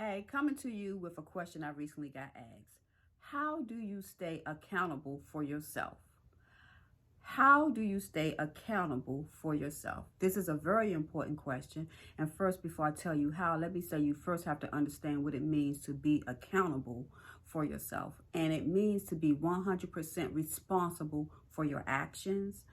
Hey, coming to you with a question I recently got asked. How do you stay accountable for yourself? How do you stay accountable for yourself? This is a very important question. And first, before I tell you how, let me say you first have to understand what it means to be accountable for yourself. And it means to be 100% responsible for your actions,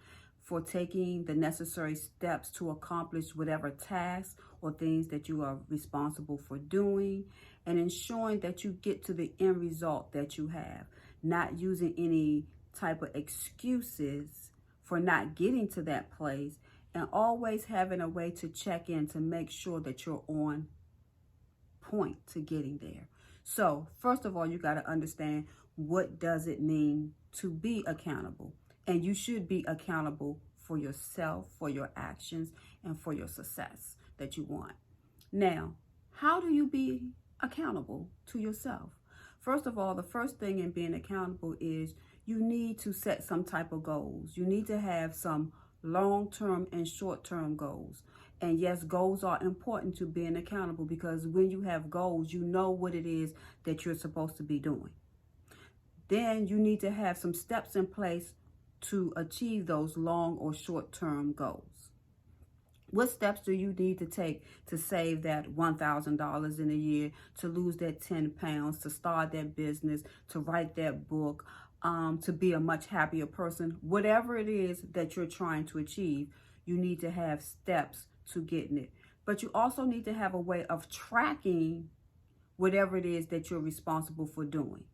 for taking the necessary steps to accomplish whatever tasks or things that you are responsible for doing, and ensuring that you get to the end result that you have, not using any type of excuses for not getting to that place, and always having a way to check in to make sure that you're on point to getting there. So first of all, you got to understand, what does it mean to be accountable? And you should be accountable for yourself, for your actions, and for your success that you want. Now, how do you be accountable to yourself? First of all, the first thing in being accountable is you need to set some type of goals. You need to have some long-term and short-term goals. And yes, goals are important to being accountable, because when you have goals, you know what it is that you're supposed to be doing. Then you need to have some steps in place to achieve those long or short-term goals. What steps do you need to take to save that $1,000 in a year, to lose that 10 pounds, to start that business, to write that book, to be a much happier person? Whatever it is that you're trying to achieve, you need to have steps to getting it. But you also need to have a way of tracking whatever it is that you're responsible for doing.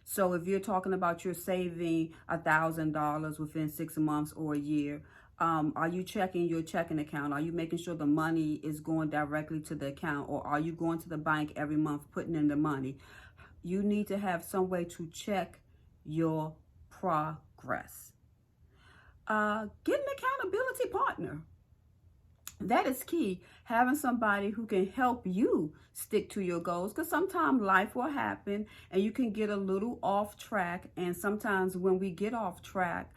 So if you're talking about you're saving $1,000 within 6 months or a year, are you checking your checking account? Are you making sure the money is going directly to the account? Or are you going to the bank every month putting in the money? You need to have some way to check your progress. Get an accountability partner. That is key. Having somebody who can help you stick to your goals, because sometimes life will happen and you can get a little off track. And sometimes when we get off track,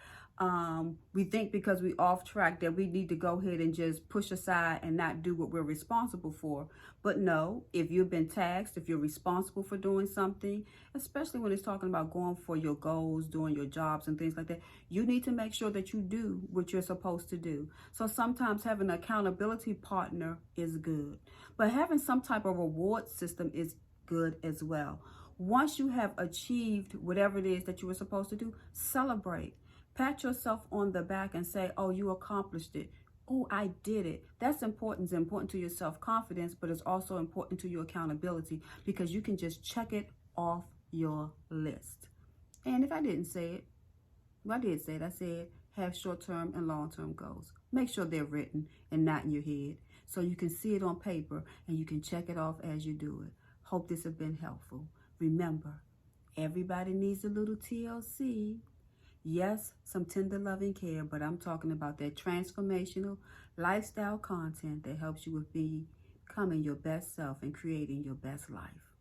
we think because we off track that we need to go ahead and just push aside and not do what we're responsible for. But no, if you've been tasked, if you're responsible for doing something, especially when it's talking about going for your goals, doing your jobs and things like that, you need to make sure that you do what you're supposed to do. So sometimes having an accountability partner is good, but having some type of reward system is good as well. Once you have achieved whatever it is that you were supposed to do, celebrate. Pat yourself on the back and say, oh, you accomplished it. Oh, I did it. That's important. It's important to your self-confidence, but it's also important to your accountability, because you can just check it off your list. And if I didn't say it, well, I did say it. I said have short-term and long-term goals. Make sure they're written and not in your head, so you can see it on paper and you can check it off as you do it. Hope this has been helpful. Remember, everybody needs a little TLC. Yes, some tender loving care, but I'm talking about that transformational lifestyle content that helps you with becoming your best self and creating your best life.